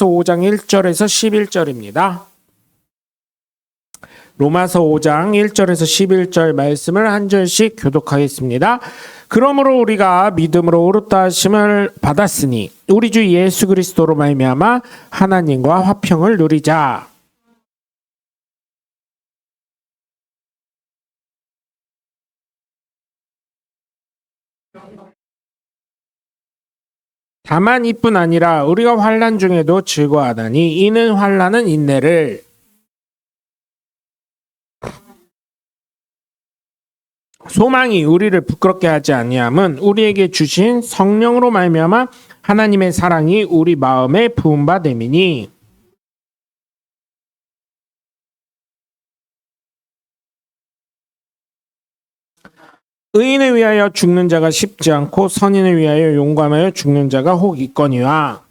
로마서 5장 1절에서 11절입니다. 로마서 5장 1절에서 11절 말씀을 한 절씩 교독하겠습니다. 그러므로 우리가 믿음으로 의롭다 하심을 받았으니 우리 주 예수 그리스도로 말미암아 하나님과 화평을 누리자. 다만 이뿐 아니라 우리가 환난 중에도 즐거워하다니 이는 환난은 인내를, 소망이 우리를 부끄럽게 하지 아니함은 우리에게 주신 성령으로 말미암아 하나님의 사랑이 우리 마음에 부은 바 됨이니. 의인을 위하여 죽는 자가 쉽지 않고 선인을 위하여 용감하여 죽는 자가 혹 있거니와.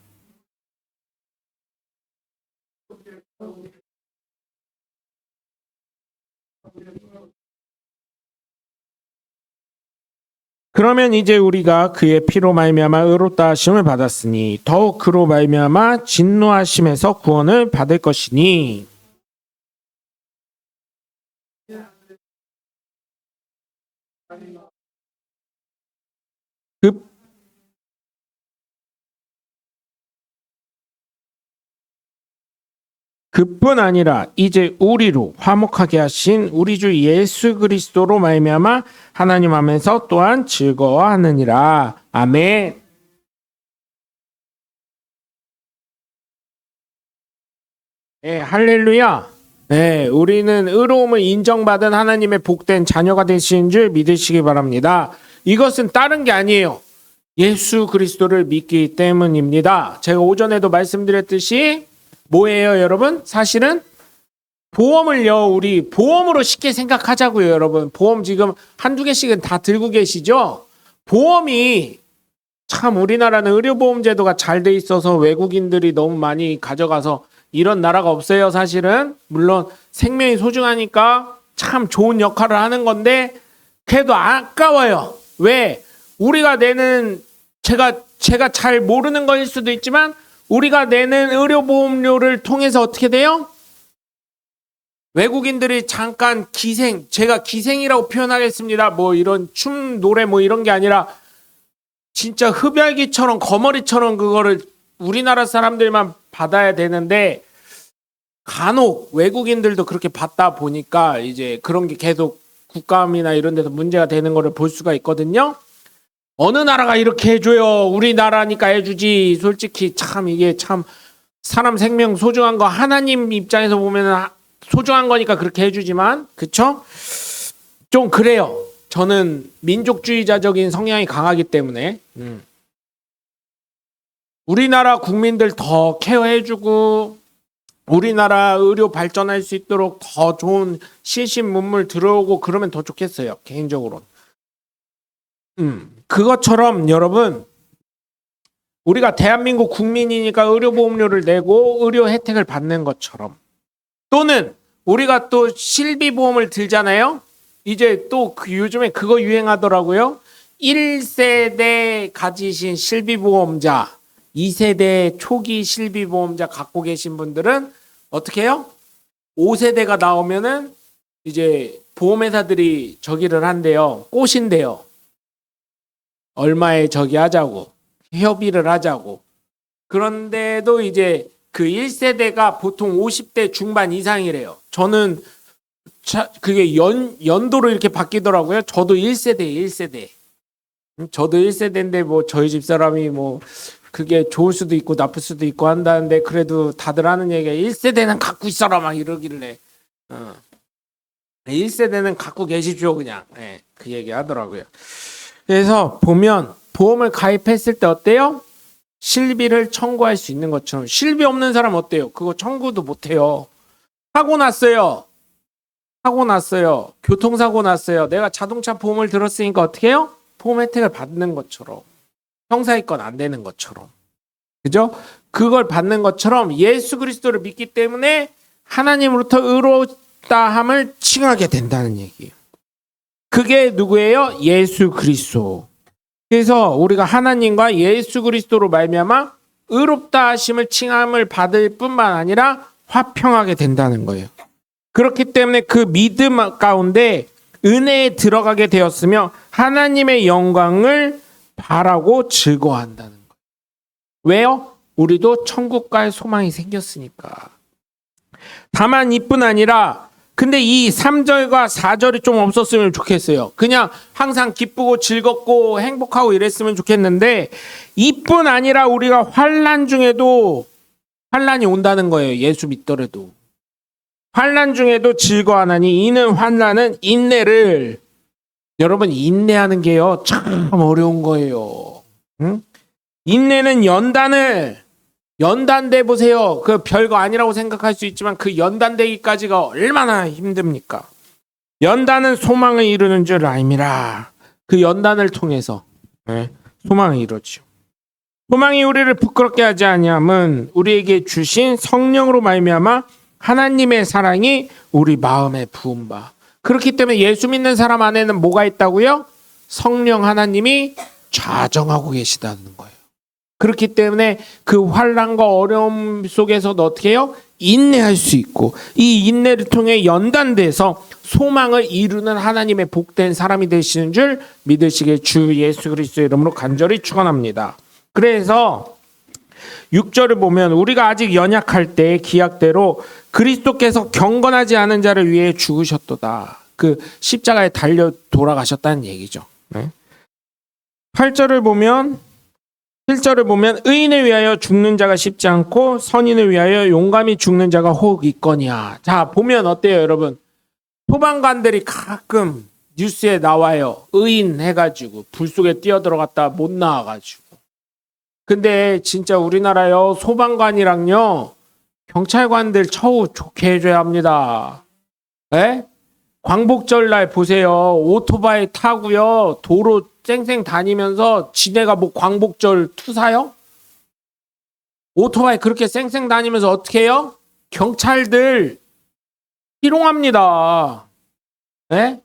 그러면 이제 우리가 그의 피로 말미암아 의롭다 하심을 받았으니 더욱 그로 말미암아 진노하심에서 구원을 받을 것이니. 그뿐 아니라 이제 우리로 화목하게 하신 우리 주 예수 그리스도로 말미암아 하나님 안에서 또한 즐거워하느니라. 아멘. 네, 할렐루야. 네, 우리는 의로움을 인정받은 하나님의 복된 자녀가 되신 줄 믿으시기 바랍니다. 이것은 다른 게 아니에요. 예수 그리스도를 믿기 때문입니다. 제가 오전에도 말씀드렸듯이 뭐예요, 여러분? 사실은 보험을요, 우리 보험으로 쉽게 생각하자고요, 여러분. 보험 지금 한두 개씩은 다 들고 계시죠? 보험이 참 우리나라는 의료보험 제도가 잘 돼 있어서 외국인들이 너무 많이 가져가서 이런 나라가 없어요, 사실은. 물론 생명이 소중하니까 참 좋은 역할을 하는 건데 그래도 아까워요. 왜? 우리가 내는, 제가 잘 모르는 거일 수도 있지만 우리가 내는 의료보험료를 통해서 어떻게 돼요? 외국인들이 잠깐 기생, 제가 기생이라고 표현하겠습니다. 뭐 이런 춤, 노래 뭐 이런 게 아니라 진짜 흡혈귀처럼 거머리처럼 그거를 우리나라 사람들만 받아야 되는데 간혹 외국인들도 그렇게 받다 보니까 이제 그런 게 계속 국감이나 이런 데서 문제가 되는 거를 볼 수가 있거든요. 어느 나라가 이렇게 해줘요? 우리나라니까 해주지. 솔직히 참 이게 참 사람 생명 소중한 거 하나님 입장에서 보면 소중한 거니까 그렇게 해주지만, 그쵸? 좀 그래요. 저는 민족주의자적인 성향이 강하기 때문에 우리나라 국민들 더 케어해주고 우리나라 의료 발전할 수 있도록 더 좋은 신신문물 들어오고 그러면 더 좋겠어요, 개인적으로. 그것처럼 여러분, 우리가 대한민국 국민이니까 의료보험료를 내고 의료 혜택을 받는 것처럼, 또는 우리가 또 실비보험을 들잖아요. 이제 또 요즘에 그거 유행하더라고요. 1세대 가지신 실비보험자, 2세대 초기 실비보험자 갖고 계신 분들은 어떻게 해요? 5세대가 나오면은 이제 보험회사들이 저기를 한대요. 꼬신대요. 얼마에 저기 하자고, 협의를 하자고. 그런데도 이제 그 1세대가 보통 50대 중반 이상이래요. 저는 그게 연도로 이렇게 바뀌더라고요. 저도 1세대. 저도 1세대인데 뭐 저희 집사람이 뭐 그게 좋을 수도 있고 나쁠 수도 있고 한다는데 그래도 다들 하는 얘기가 1세대는 갖고 있어라 막 이러길래 1세대는 갖고 계십시오 그냥. 네, 그 얘기 하더라고요. 그래서 보면 보험을 가입했을 때 어때요? 실비를 청구할 수 있는 것처럼. 실비 없는 사람 어때요? 그거 청구도 못해요. 사고 났어요. 교통사고 났어요. 내가 자동차 보험을 들었으니까 어떻게 해요? 보험 혜택을 받는 것처럼. 형사이권 안 되는 것처럼. 그죠? 그걸 받는 것처럼 예수 그리스도를 믿기 때문에 하나님으로부터 의롭다함을 칭하게 된다는 얘기예요. 그게 누구예요? 예수 그리스도. 그래서 우리가 하나님과 예수 그리스도로 말미암아 의롭다 하심을 칭함을 받을 뿐만 아니라 화평하게 된다는 거예요. 그렇기 때문에 그 믿음 가운데 은혜에 들어가게 되었으며 하나님의 영광을 바라고 즐거워한다는 거예요. 왜요? 우리도 천국과의 소망이 생겼으니까. 다만 이뿐 아니라 근데 이 3절과 4절이 좀 없었으면 좋겠어요. 그냥 항상 기쁘고 즐겁고 행복하고 이랬으면 좋겠는데 이뿐 아니라 우리가 환난 중에도 환난이 온다는 거예요. 예수 믿더라도. 환난 중에도 즐거워하나니 이는 환난은 인내를 여러분 인내하는 게요. 참 어려운 거예요. 응? 인내는 연단돼 보세요. 그 별거 아니라고 생각할 수 있지만 그 연단되기까지가 얼마나 힘듭니까? 연단은 소망을 이루는 줄 아님이라. 그 연단을 통해서 소망을 이루죠. 소망이 우리를 부끄럽게 하지 아니함은 우리에게 주신 성령으로 말미암아 하나님의 사랑이 우리 마음에 부은 바. 그렇기 때문에 예수 믿는 사람 안에는 뭐가 있다고요? 성령 하나님이 좌정하고 계시다는 거예요. 그렇기 때문에 그 환난과 어려움 속에서도 어떻게 해요? 인내할 수 있고 이 인내를 통해 연단돼서 소망을 이루는 하나님의 복된 사람이 되시는 줄 믿으시길 주 예수 그리스도의 이름으로 간절히 축원합니다. 그래서 6절을 보면 우리가 아직 연약할 때 기약대로 그리스도께서 경건하지 않은 자를 위해 죽으셨도다. 그 십자가에 달려 돌아가셨다는 얘기죠. 8절을 보면 7절을 보면 의인을 위하여 죽는 자가 쉽지 않고 선인을 위하여 용감히 죽는 자가 혹 있거니와. 자 보면 어때요 여러분? 소방관들이 가끔 뉴스에 나와요. 의인 해가지고 불 속에 뛰어들어갔다 못 나와가지고. 근데 진짜 우리나라요 소방관이랑요 경찰관들 처우 좋게 해줘야 합니다. 에? 광복절날 보세요. 오토바이 타고요 도로 쌩쌩 다니면서 지네가 뭐 광복절 투사요? 오토바이 그렇게 쌩쌩 다니면서 어떻게 해요? 경찰들 희롱합니다. 에?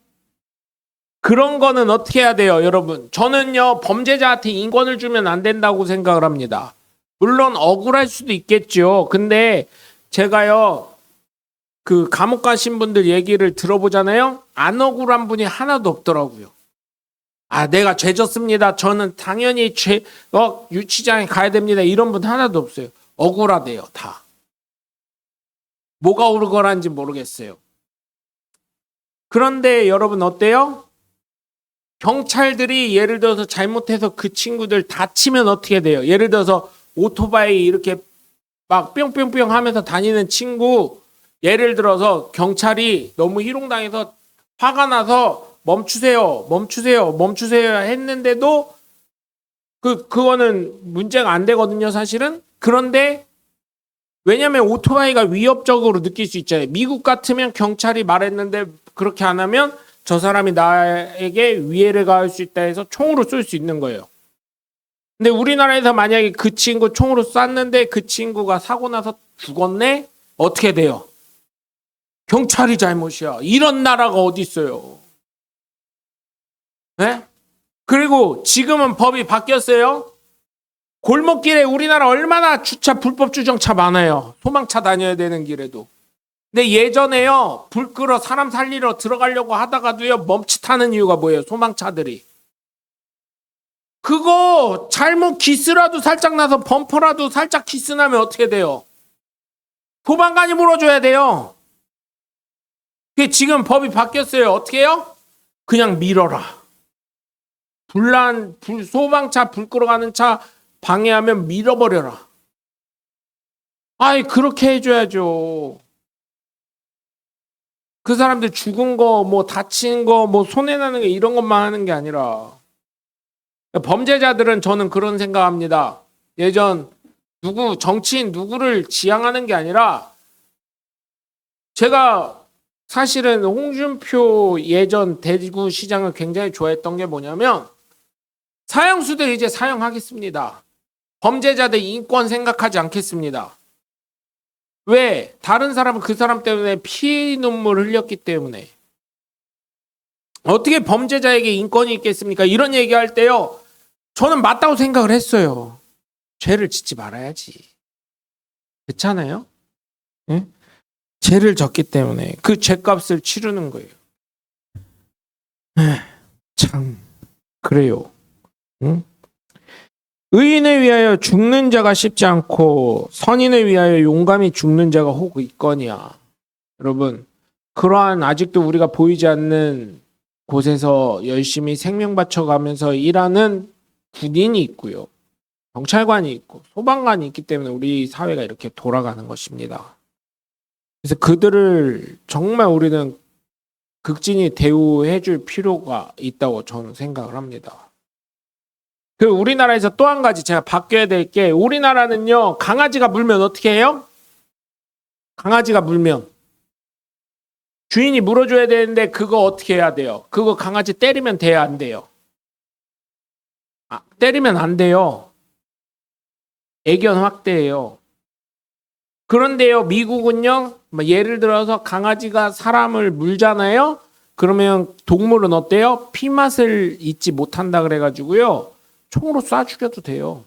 그런 거는 어떻게 해야 돼요 여러분? 저는요 범죄자한테 인권을 주면 안 된다고 생각을 합니다. 물론 억울할 수도 있겠죠. 근데 제가요 그 감옥 가신 분들 얘기를 들어보잖아요. 안 억울한 분이 하나도 없더라고요. 아 내가 죄졌습니다. 저는 당연히 유치장에 가야 됩니다. 이런 분 하나도 없어요. 억울하대요 다. 뭐가 억울한지 모르겠어요. 그런데 여러분 어때요? 경찰들이 예를 들어서 잘못해서 그 친구들 다치면 어떻게 돼요? 예를 들어서 오토바이 이렇게 막 뿅뿅뿅 하면서 다니는 친구 예를 들어서 경찰이 너무 희롱당해서 화가 나서 멈추세요 했는데도 그거는 문제가 안 되거든요 사실은. 그런데 왜냐면 오토바이가 위협적으로 느낄 수 있잖아요. 미국 같으면 경찰이 말했는데 그렇게 안 하면 저 사람이 나에게 위해를 가할 수 있다 해서 총으로 쏠 수 있는 거예요. 근데 우리나라에서 만약에 그 친구 총으로 쐈는데 그 친구가 사고 나서 죽었네? 어떻게 돼요? 경찰이 잘못이야. 이런 나라가 어디 있어요? 네? 그리고 지금은 법이 바뀌었어요. 골목길에 우리나라 얼마나 주차 불법 주정차 많아요. 소방차 다녀야 되는 길에도. 근데 예전에요 불 끄러 사람 살리러 들어가려고 하다가도요 멈칫하는 이유가 뭐예요? 소방차들이 그거 잘못 기스라도 살짝 나서 범퍼라도 살짝 기스 나면 어떻게 돼요? 소방관이 물어줘야 돼요. 지금 법이 바뀌었어요. 어떻게 해요? 그냥 밀어라. 소방차 불 끄러 가는 차 방해하면 밀어버려라. 아이 그렇게 해줘야죠. 그 사람들 죽은 거, 뭐 다친 거, 뭐 손해나는 게 이런 것만 하는 게 아니라 범죄자들은 저는 그런 생각합니다. 예전 정치인 누구를 지향하는 게 아니라 제가 사실은 홍준표 예전 대구시장을 굉장히 좋아했던 게 뭐냐면 사형수들 이제 사형하겠습니다. 범죄자들 인권 생각하지 않겠습니다. 왜? 다른 사람은 그 사람 때문에 피눈물 흘렸기 때문에. 어떻게 범죄자에게 인권이 있겠습니까? 이런 얘기할 때요. 저는 맞다고 생각을 했어요. 죄를 짓지 말아야지. 그렇잖아요? 예? 죄를 졌기 때문에 그 죄값을 치르는 거예요. 참 그래요. 응? 의인을 위하여 죽는 자가 쉽지 않고 선인을 위하여 용감히 죽는 자가 혹 있거니와. 여러분, 그러한 아직도 우리가 보이지 않는 곳에서 열심히 생명 바쳐가면서 일하는 군인이 있고요. 경찰관이 있고 소방관이 있기 때문에 우리 사회가 이렇게 돌아가는 것입니다. 그래서 그들을 정말 우리는 극진히 대우해 줄 필요가 있다고 저는 생각을 합니다. 그 우리나라에서 또 한 가지 제가 바뀌어야 될 게, 우리나라는요, 강아지가 물면 어떻게 해요? 강아지가 물면 주인이 물어줘야 되는데 그거 어떻게 해야 돼요? 그거 강아지 때리면 돼야 안 돼요? 때리면 안 돼요. 애견 확대예요. 그런데요, 미국은요, 예를 들어서 강아지가 사람을 물잖아요. 그러면 동물은 어때요? 피맛을 잊지 못한다 그래가지고요, 총으로 쏴 죽여도 돼요.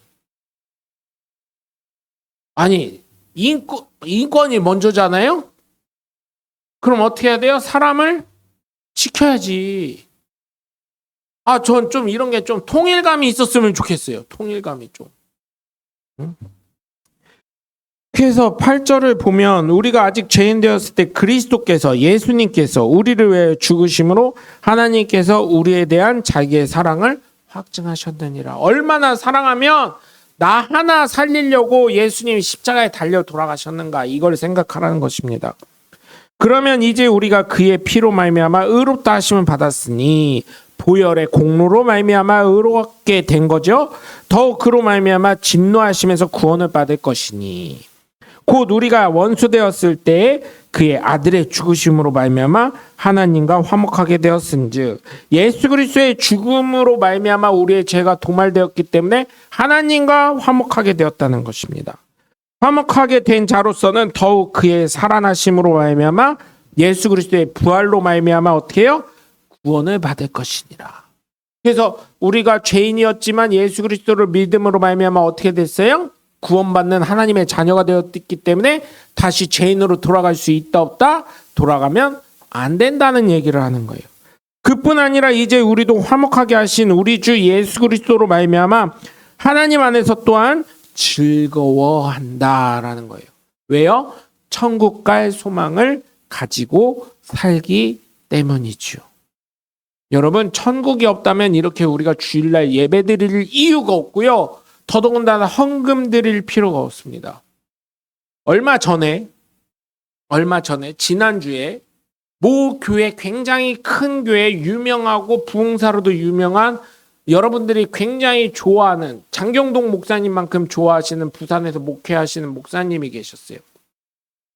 아니, 인권이 먼저잖아요? 그럼 어떻게 해야 돼요? 사람을 지켜야지. 전 좀 이런 게 좀 통일감이 있었으면 좋겠어요. 통일감이 좀. 응? 그래서 8절을 보면 우리가 아직 죄인 되었을 때 그리스도께서, 예수님께서 우리를 위해 죽으심으로 하나님께서 우리에 대한 자기의 사랑을 확증하셨느니라. 얼마나 사랑하면 나 하나 살리려고 예수님이 십자가에 달려 돌아가셨는가, 이걸 생각하라는 것입니다. 그러면 이제 우리가 그의 피로 말미암아 의롭다 하심을 받았으니 보혈의 공로로 말미암아 의롭게 된 거죠. 더욱 그로 말미암아 진노하심에서 구원을 받을 것이니 곧 우리가 원수 되었을 때 그의 아들의 죽으심으로 말미암아 하나님과 화목하게 되었은즉, 예수 그리스도의 죽음으로 말미암아 우리의 죄가 도말되었기 때문에 하나님과 화목하게 되었다는 것입니다. 화목하게 된 자로서는 더욱 그의 살아나심으로 말미암아 예수 그리스도의 부활로 말미암아 어떻게 해요? 구원을 받을 것이니라. 그래서 우리가 죄인이었지만 예수 그리스도를 믿음으로 말미암아 어떻게 됐어요? 구원받는 하나님의 자녀가 되었기 때문에 다시 죄인으로 돌아갈 수 있다 없다? 돌아가면 안 된다는 얘기를 하는 거예요. 그뿐 아니라 이제 우리도 화목하게 하신 우리 주 예수 그리스도로 말미암아 하나님 안에서 또한 즐거워한다라는 거예요. 왜요? 천국 갈 소망을 가지고 살기 때문이죠. 여러분, 천국이 없다면 이렇게 우리가 주일날 예배 드릴 이유가 없고요, 더더군다나 헌금 드릴 필요가 없습니다. 얼마 전에 지난주에 모 교회, 굉장히 큰 교회, 유명하고 부흥사로도 유명한, 여러분들이 굉장히 좋아하는, 장경동 목사님만큼 좋아하시는 부산에서 목회하시는 목사님이 계셨어요.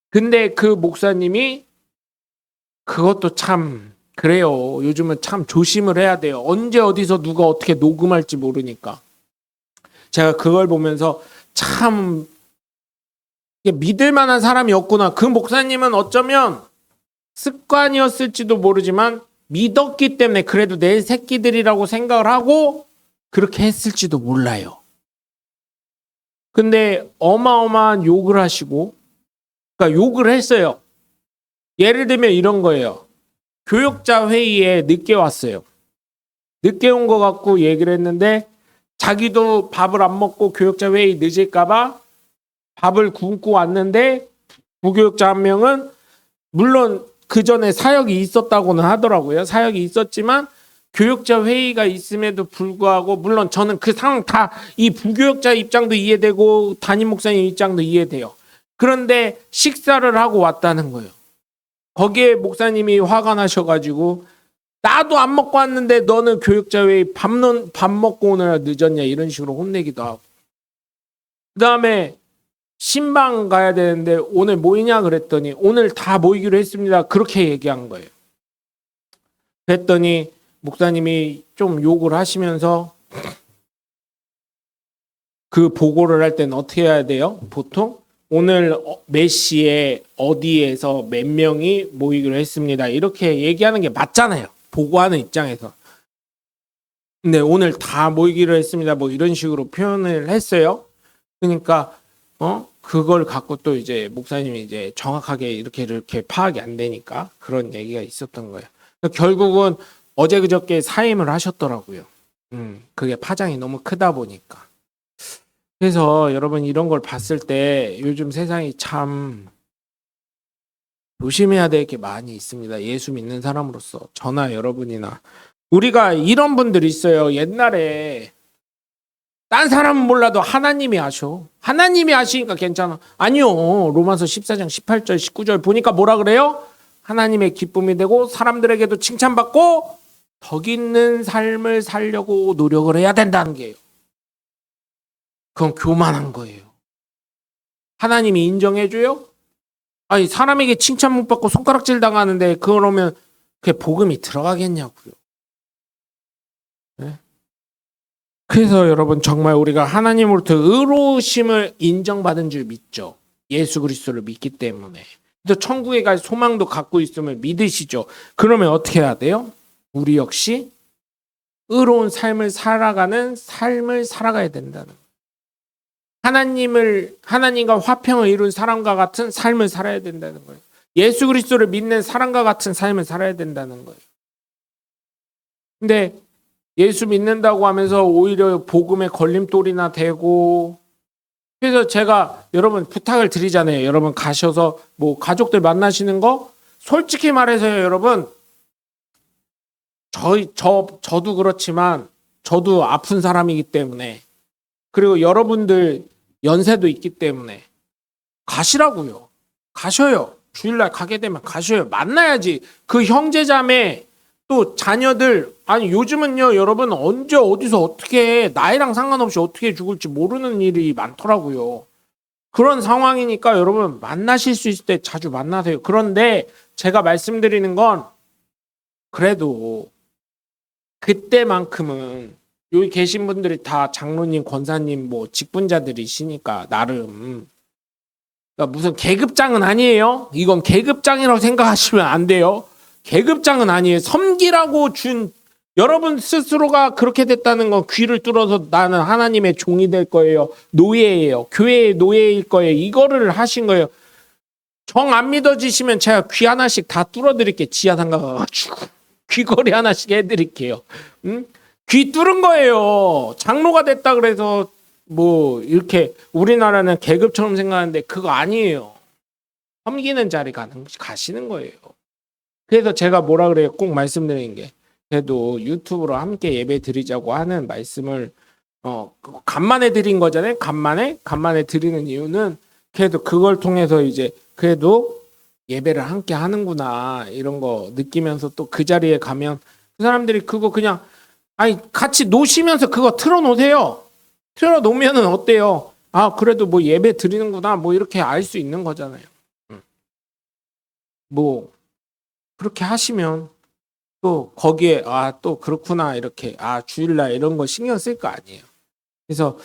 근데 그 목사님이, 그것도 참 그래요. 요즘은 참 조심을 해야 돼요. 언제 어디서 누가 어떻게 녹음할지 모르니까. 제가 그걸 보면서 참 믿을 만한 사람이 없구나. 그 목사님은 어쩌면 습관이었을지도 모르지만 믿었기 때문에 그래도 내 새끼들이라고 생각을 하고 그렇게 했을지도 몰라요. 근데 어마어마한 욕을 하시고, 그러니까 욕을 했어요. 예를 들면 이런 거예요. 교역자 회의에 늦게 왔어요. 늦게 온 것 같고 얘기를 했는데, 자기도 밥을 안 먹고 교역자 회의 늦을까봐 밥을 굶고 왔는데, 부교역자 한 명은 물론 그 전에 사역이 있었다고는 하더라고요. 사역이 있었지만 교역자 회의가 있음에도 불구하고, 물론 저는 그 상황 다, 이 부교역자 입장도 이해되고 담임 목사님 입장도 이해돼요. 그런데 식사를 하고 왔다는 거예요. 거기에 목사님이 화가 나셔가지고, 나도 안 먹고 왔는데 너는 교역자 회의 밥 먹고 오느라 늦었냐, 이런 식으로 혼내기도 하고. 그 다음에 신방 가야 되는데 오늘 모이냐 그랬더니 오늘 다 모이기로 했습니다. 그렇게 얘기한 거예요. 그랬더니 목사님이 좀 욕을 하시면서, 그 보고를 할 때는 어떻게 해야 돼요? 보통 오늘 몇 시에 어디에서 몇 명이 모이기로 했습니다, 이렇게 얘기하는 게 맞잖아요, 보고하는 입장에서. 근데 오늘 다 모이기로 했습니다, 뭐 이런 식으로 표현을 했어요. 그러니까 그걸 갖고 또 이제 목사님이 이제 정확하게 이렇게 파악이 안 되니까 그런 얘기가 있었던 거예요. 결국은 어제 그저께 사임을 하셨더라고요. 그게 파장이 너무 크다 보니까. 그래서 여러분 이런 걸 봤을 때 요즘 세상이 참 조심해야 될 게 많이 있습니다. 예수 믿는 사람으로서 저나 여러분이나 우리가 이런 분들이 있어요. 옛날에 딴 사람은 몰라도 하나님이 아셔. 하나님이 아시니까 괜찮아. 아니요. 로마서 14장 18절 19절 보니까 뭐라 그래요? 하나님의 기쁨이 되고 사람들에게도 칭찬받고 덕 있는 삶을 살려고 노력을 해야 된다는 게요. 그건 교만한 거예요. 하나님이 인정해줘요? 아니 사람에게 칭찬 못 받고 손가락질 당하는데 그러면 그게 복음이 들어가겠냐고요. 네? 그래서 여러분 정말 우리가 하나님으로부터 의로우심을 인정받은 줄 믿죠. 예수 그리스도를 믿기 때문에. 또 천국에 갈 소망도 갖고 있음을 믿으시죠. 그러면 어떻게 해야 돼요? 우리 역시 의로운 삶을 살아가는 삶을 살아가야 된다는 거예요. 하나님과 화평을 이룬 사람과 같은 삶을 살아야 된다는 거예요. 예수 그리스도를 믿는 사람과 같은 삶을 살아야 된다는 거예요. 근데 예수 믿는다고 하면서 오히려 복음에 걸림돌이나 되고, 그래서 제가 여러분 부탁을 드리잖아요. 여러분 가셔서 뭐 가족들 만나시는 거 솔직히 말해서요, 여러분. 저도 그렇지만 저도 아픈 사람이기 때문에, 그리고 여러분들 연세도 있기 때문에 가시라고요. 가셔요. 주일날 가게 되면 가셔요. 만나야지. 그 형제자매 또 자녀들, 아니 요즘은요 여러분 언제 어디서 어떻게 나이랑 상관없이 어떻게 죽을지 모르는 일이 많더라고요. 그런 상황이니까 여러분 만나실 수 있을 때 자주 만나세요. 그런데 제가 말씀드리는 건 그래도 그때만큼은 여기 계신 분들이 다 장로님, 권사님, 뭐 직분자들이시니까 나름 그러니까 무슨 계급장은 아니에요. 이건 계급장이라고 생각하시면 안 돼요. 계급장은 아니에요. 섬기라고 준 여러분 스스로가 그렇게 됐다는 건 귀를 뚫어서 나는 하나님의 종이 될 거예요. 노예예요. 교회의 노예일 거예요. 이거를 하신 거예요. 정 안 믿어지시면 제가 귀 하나씩 다 뚫어드릴게요. 지하상가 가가지고 귀걸이 하나씩 해드릴게요. 응? 귀 뚫은 거예요. 장로가 됐다 그래서 뭐 이렇게 우리나라는 계급처럼 생각하는데 그거 아니에요. 섬기는 자리 가시는 거예요. 그래서 제가 뭐라 그래요? 꼭 말씀드리는 게 그래도 유튜브로 함께 예배 드리자고 하는 말씀을 간만에 드린 거잖아요. 간만에 드리는 이유는 그래도 그걸 통해서 이제 그래도 예배를 함께 하는구나 이런 거 느끼면서 또 그 자리에 가면 그 사람들이 그거 그냥 아니 같이 노시면서 그거 틀어놓으세요. 틀어놓으면은 어때요? 아 그래도 뭐 예배 드리는구나 뭐 이렇게 알 수 있는 거잖아요. 뭐 그렇게 하시면 또 거기에 또 그렇구나 이렇게 주일날 이런 거 신경 쓸 거 아니에요. 그래서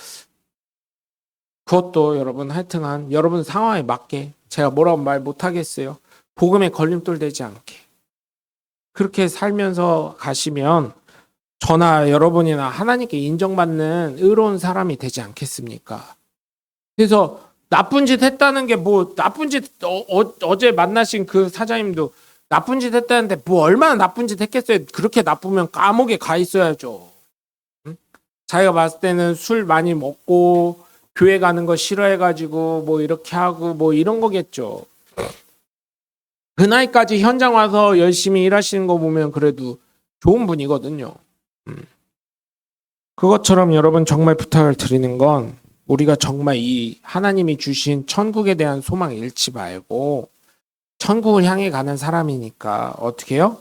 그것도 여러분 하여튼간 여러분 상황에 맞게 제가 뭐라고 말 못하겠어요. 복음에 걸림돌 되지 않게 그렇게 살면서 가시면 저나 여러분이나 하나님께 인정받는 의로운 사람이 되지 않겠습니까? 그래서 나쁜 짓 했다는 게 뭐 나쁜 짓 어제 만나신 그 사장님도 나쁜 짓 했다는데 뭐 얼마나 나쁜 짓 했겠어요. 그렇게 나쁘면 감옥에 가 있어야죠. 응? 자기가 봤을 때는 술 많이 먹고 교회 가는 거 싫어해가지고 뭐 이렇게 하고 뭐 이런 거겠죠. 그 나이까지 현장 와서 열심히 일하시는 거 보면 그래도 좋은 분이거든요. 그것처럼 여러분 정말 부탁을 드리는 건 우리가 정말 이 하나님이 주신 천국에 대한 소망 잃지 말고 천국을 향해 가는 사람이니까 어떻게 해요?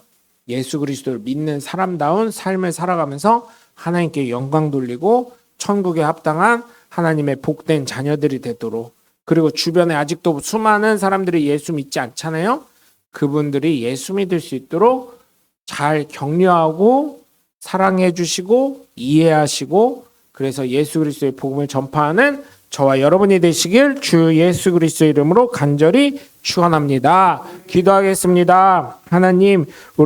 예수 그리스도를 믿는 사람다운 삶을 살아가면서 하나님께 영광 돌리고 천국에 합당한 하나님의 복된 자녀들이 되도록, 그리고 주변에 아직도 수많은 사람들이 예수 믿지 않잖아요. 그분들이 예수 믿을 수 있도록 잘 격려하고 사랑해 주시고 이해하시고, 그래서 예수 그리스도의 복음을 전파하는 저와 여러분이 되시길 주 예수 그리스도의 이름으로 간절히 축원합니다. 기도하겠습니다. 하나님, 우리